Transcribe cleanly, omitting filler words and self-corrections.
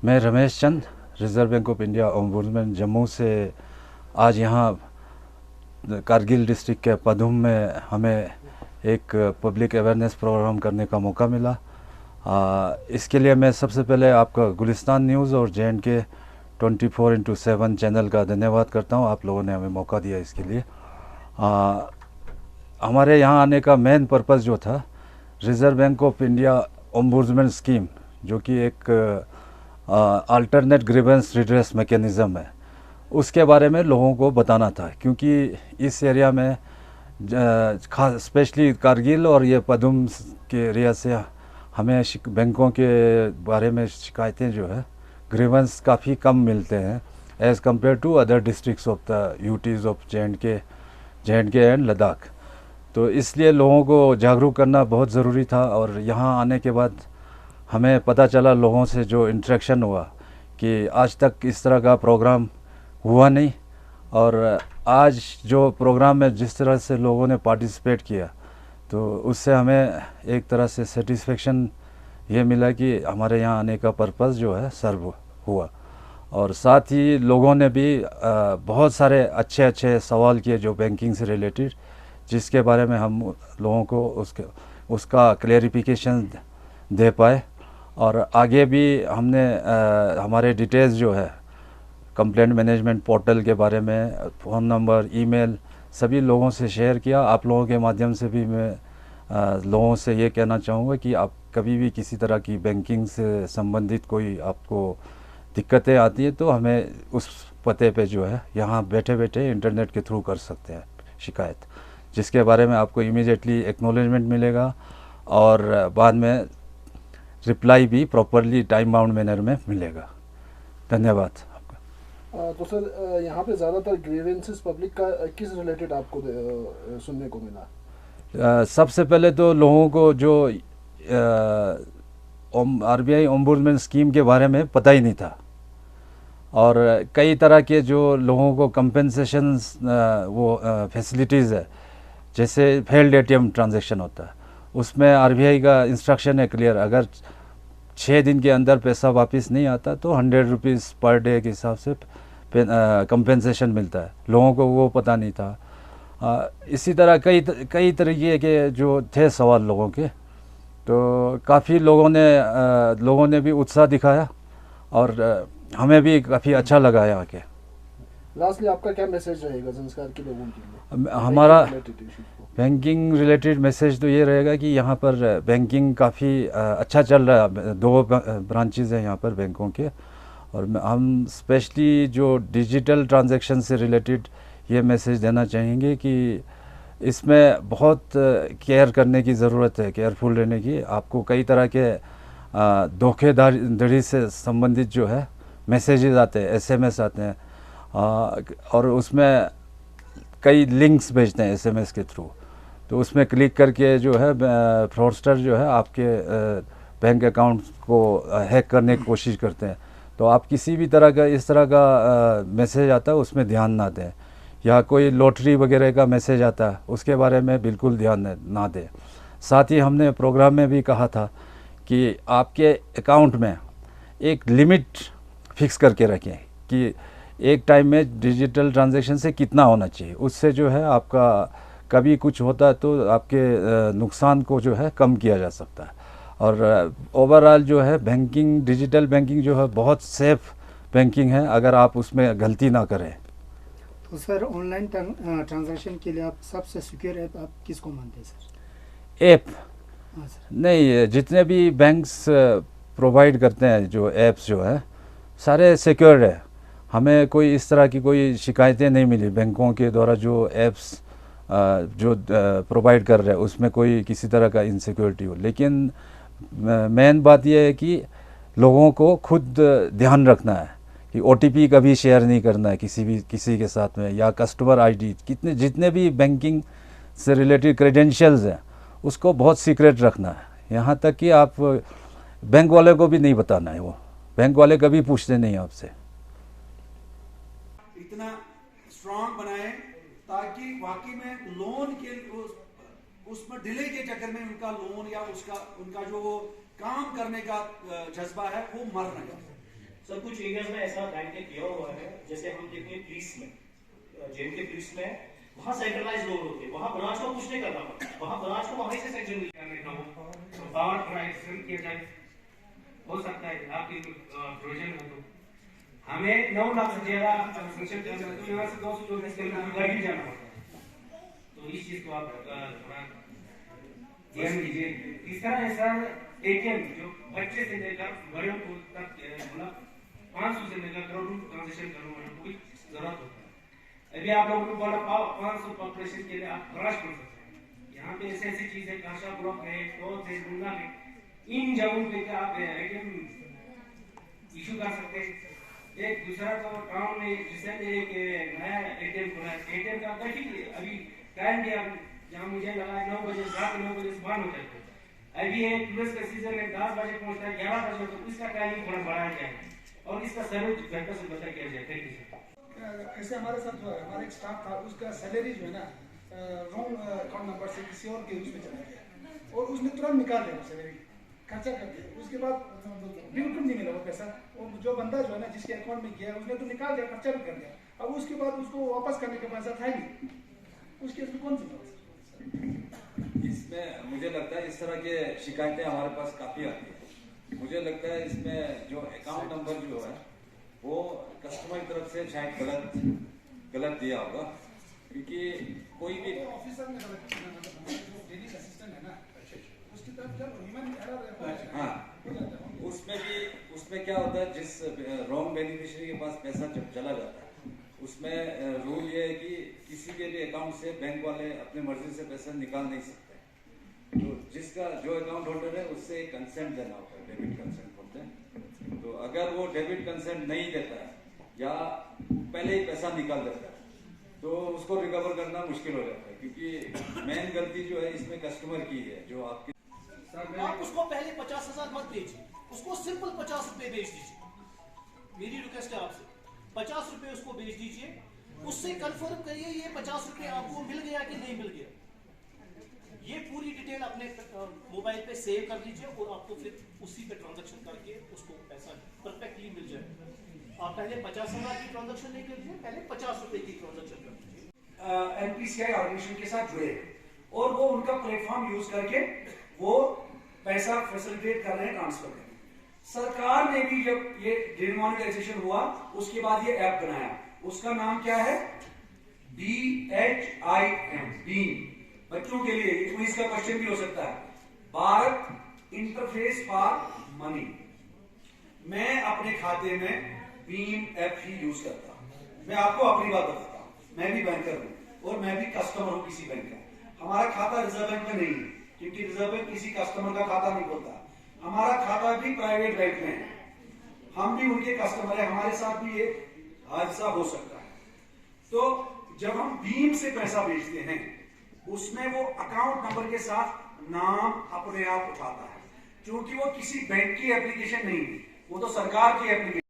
मैं Ramesh Chand, reserve bank of India ombudsman Jammu से आज यहाँ कारगिल डिस्ट्रिक्ट के पदुम में हमें एक पब्लिक अवेयरनेस प्रोग्राम करने का मौका मिला। इसके लिए मैं सबसे पहले आपका गुलिस्तान न्यूज़ और JNK 24/7 चैनल का धन्यवाद करता हूँ। आप लोगों ने हमें मौका दिया इसके लिए। हमारे यहाँ आने का मेन पर्पज़ जो था, reserve bank of India ombudsman scheme, जो कि एक अल्टरनेट ग्रीवेंस रिड्रेस मैकेनिज़्म है, उसके बारे में लोगों को बताना था। क्योंकि इस एरिया में खास स्पेशली कारगिल और ये पदुम के एरिया से हमें बैंकों के बारे में शिकायतें जो है, ग्रीवेंस काफ़ी कम मिलते हैं as compare to other districts of the UTs of JNK and Ladakh. तो इसलिए लोगों को जागरूक करना बहुत ज़रूरी था। और यहाँ आने के बाद हमें पता चला, लोगों से जो इंटरेक्शन हुआ, कि आज तक इस तरह का प्रोग्राम हुआ नहीं। और आज जो प्रोग्राम में जिस तरह से लोगों ने पार्टिसिपेट किया, तो उससे हमें एक तरह से सेटिस्फेक्शन ये मिला कि हमारे यहाँ आने का पर्पज़ जो है सर्व हुआ। और साथ ही लोगों ने भी बहुत सारे अच्छे अच्छे सवाल किए जो बैंकिंग से रिलेटेड, जिसके बारे में हम लोगों को उसका क्लेरिफिकेशन दे पाए। और आगे भी हमने हमारे डिटेल्स जो है कंप्लेंट मैनेजमेंट पोर्टल के बारे में, फ़ोन नंबर, ईमेल सभी लोगों से शेयर किया। आप लोगों के माध्यम से भी मैं लोगों से ये कहना चाहूँगा कि आप कभी भी किसी तरह की बैंकिंग से संबंधित कोई आपको दिक्कतें आती हैं, तो हमें उस पते पे जो है यहाँ बैठे बैठे इंटरनेट के थ्रू कर सकते हैं शिकायत, जिसके बारे में आपको इमीडिएटली एक्नॉलेजमेंट मिलेगा और बाद में रिप्लाई भी प्रॉपरली टाइम बाउंड मैनर में मिलेगा। धन्यवाद आपका। तो सर, यहाँ पे ज़्यादातर ग्रीवेंसेस पब्लिक का किस रिलेटेड आपको सुनने को मिला? सबसे पहले तो लोगों को जो RBI ओम्बुड्समैन स्कीम के बारे में पता ही नहीं था। और कई तरह के जो लोगों को कंपेंसेशन वो फैसिलिटीज़ है, जैसे फेल्ड ATM ट्रांजैक्शन होता है, उसमें RBI का इंस्ट्रक्शन है क्लियर, अगर 6 दिन के अंदर पैसा वापस नहीं आता तो 100 रुपीज़ पर डे के हिसाब से कंपेंसेशन मिलता है। लोगों को वो पता नहीं था। इसी तरह कई तरीके के जो थे सवाल लोगों के, तो काफ़ी लोगों ने भी उत्साह दिखाया और हमें भी काफ़ी अच्छा लगा यहाँ के। लास्टली आपका क्या मैसेज रहेगा संस्कार के लोगों के लिए? हमारा बैंकिंग रिलेटेड मैसेज तो ये रहेगा कि यहाँ पर बैंकिंग काफ़ी अच्छा चल रहा है। 2 ब्रांचेज़ हैं यहाँ पर बैंकों के, और हम स्पेशली जो डिजिटल ट्रांजैक्शन से रिलेटेड ये मैसेज देना चाहेंगे कि इसमें बहुत केयर करने की ज़रूरत है, केयरफुल रहने की। आपको कई तरह के धोखेधड़ी से संबंधित जो है मैसेजेस आते हैं, SMS आते हैं, और उसमें कई लिंक्स भेजते हैं SMS के थ्रू। तो उसमें क्लिक करके जो है फ्रॉडस्टर जो है आपके बैंक अकाउंट को हैक करने की कोशिश करते हैं। तो आप किसी भी तरह का इस तरह का मैसेज आता है उसमें ध्यान ना दें, या कोई लॉटरी वगैरह का मैसेज आता है उसके बारे में बिल्कुल ध्यान ना दें। साथ ही हमने प्रोग्राम में भी कहा था कि आपके अकाउंट में एक लिमिट फिक्स करके रखें कि एक टाइम में डिजिटल ट्रांजैक्शन से कितना होना चाहिए। उससे जो है आपका कभी कुछ होता है तो आपके नुकसान को जो है कम किया जा सकता है। और ओवरऑल जो है बैंकिंग, डिजिटल बैंकिंग जो है बहुत सेफ बैंकिंग है, अगर आप उसमें गलती ना करें। तो सर, ऑनलाइन ट्रांजैक्शन के लिए आप सबसे सिक्योर ऐप आप किसको मानते हैं सर? ऐप हाँ सर। नहीं, जितने भी बैंक्स प्रोवाइड करते हैं जो ऐप्स जो है सारे सिक्योर है। हमें कोई इस तरह की कोई शिकायतें नहीं मिली बैंकों के द्वारा जो ऐप्स जो प्रोवाइड कर रहे हैं उसमें कोई किसी तरह का इनसिक्योरिटी हो। लेकिन मेन बात यह है कि लोगों को खुद ध्यान रखना है कि OTP कभी शेयर नहीं करना है किसी के साथ में, या कस्टमर ID, जितने भी बैंकिंग से रिलेटेड क्रेडेंशियल्स हैं उसको बहुत सीक्रेट रखना है। यहाँ तक कि आप बैंक वाले को भी नहीं बताना है, वो बैंक वाले कभी पूछते नहीं आपसे। इतना स्ट्रांग बनाए ताकि वाकई में लोन के उसमें डिले के चक्कर में उनका लोन या उनका जो काम करने का जज्बा है वो मर न जाए। सर कुछ एरियाज में ऐसा बैंक ने किया हुआ है, जैसे हम देखते हैं पुलिस में, जेल के पुलिस में, वहाँ सेंट्रलाइज लोग होते हैं, वहाँ ब्रांच को कुछ नहीं करना पड़ता, वहाँ ब्रांच को वहीं से सेक्शन मिल पावर प्राइवेटाइजेशन किया जाए, हो सकता है आपकी प्रोविजन हो तो हमें 9 लाख से ज्यादा संक्षेप तो यहाँ से 224 के लिए घर ही जाना होता है, तो इस चीज को आप थोड़ा ध्यान दीजिए। तीसरा है सर एटीएम, जो बच्चे से लेकर बड़े को तक मतलब 500 से लेकर करोड़ों ट्रांजेक्शन करने वालों को जरूरत होता है। अभी आप लोगों को बोला 500 पॉपुलेशन के लिए आप ब्रांच खोल सकते हैं, यहाँ पे ऐसी चीज है, काशा ब्लॉक है, टोल है, डूंगा है, इन जगहों पे आप एटीएम इशू कर सकते हैं। एक दूसरा तो टाउन में रिसेंट एक नया एटीएम खुला है, एटीएम का काफी अभी टाइम भी जहाँ मुझे लगा 9 बजे रात 9 बजे से बंद हो जाते हैं, अभी है टूरिस्ट का सीजन है, 10 बजे पहुंचता है, 11 बजे, तो इसका टाइमिंग थोड़ा बढ़ाया जाए और इसका सर्विस बेहतर से बेहतर किया जाए। Thank you. ऐसे हमारे साथ जो है, हमारा एक स्टाफ था, उसका सैलरी जो है ना रॉन्ग अकाउंट नंबर से किसी और के उसमें चला गया और उसने तुरंत निकाल दिया सैलरी, खर्चा कर दिया, उसके बाद बिल्कुल नहीं मिला वो पैसा। और जो बंदा जो है ना जिसके अकाउंट में गया उसने तो निकाल दिया, खर्चा भी कर दिया, अब उसके बाद उसको वापस करने का पैसा था ही नहीं, उसके इसमें कौन सी बात? इसमें मुझे लगता है इस तरह के शिकायतें हमारे पास काफ़ी आती है। मुझे लगता है इसमें जो अकाउंट नंबर जो है वो कस्टमर की तरफ से शायद गलत दिया होगा, क्योंकि कोई भी ऑफिसर ने डेली असिस्टेंट है ना, उसकी तरफ जब ह्यूमन एरर हाँ, उसमें क्या होता है, जिस रॉन्ग बेनिफिशियरी के पास पैसा जब चला जाता है उसमें रूल ये है कि किसी के भी अकाउंट से बैंक वाले अपनी मर्जी से पैसा निकाल नहीं सकते, तो जिसका जो अकाउंट होल्डर है उससे एक कंसेंट देना होता है, डेबिट कंसेंट बोलते हैं। तो अगर वो डेबिट कंसेंट नहीं देता है या पहले ही पैसा निकाल देता है तो उसको रिकवर करना मुश्किल हो जाता है, क्योंकि मेन गलती जो है इसमें कस्टमर की है, जो आपकी आप उसको पहले 50,000 मत भेजिए, उसको सिंपल 50 रुपए भेज दीजिए। मेरी रिक्वेस्ट है आपसे, 50 रुपए उसको भेज दीजिए, उससे कंफर्म करिए ये 50 रुपए आपको मिल गया कि नहीं मिल गया। ये पूरी डिटेल अपने मोबाइल पे सेव कर लीजिए और आपको फिर उसी पे ट्रांजैक्शन करके उसको पैसा परफेक्टली मिल जाएगा। आप पहले 50,000 की ट्रांजैक्शन नहीं कीजिए, पहले 50 रुपए की ट्रांजैक्शन कर लीजिए। एनपीसीआई ऑर्गेनाइजेशन के साथ जुड़े और वो उनका प्लेटफॉर्म यूज करके वो पैसा फैसिलिटेट कर रहे हैं, ट्रांसफर कर रहे हैं। सरकार ने भी जब ये डिमोनेटाइजेशन हुआ उसके बाद ये ऐप बनाया, उसका नाम क्या है, BHIM, बीम, बच्चों के लिए 19 का क्वेश्चन भी हो सकता है, भारत इंटरफेस फॉर मनी। मैं अपने खाते में बीम ऐप ही यूज करता हूं। मैं आपको अपनी बात बताता हूं, मैं भी बैंकर हूं और मैं भी कस्टमर हूं किसी बैंक का। हमारा खाता रिजर्व बैंक में नहीं है, क्योंकि रिजर्व बैंक किसी कस्टमर का खाता नहीं खोलता। हमारा खाता भी प्राइवेट बैंक में है, हम भी उनके कस्टमर है, हमारे साथ भी ये हादसा हो सकता है। तो जब हम भीम से पैसा भेजते हैं उसमें वो अकाउंट नंबर के साथ नाम अपने आप उठाता है, क्योंकि वो किसी बैंक की एप्लीकेशन नहीं है, वो तो सरकार की एप्लीकेशन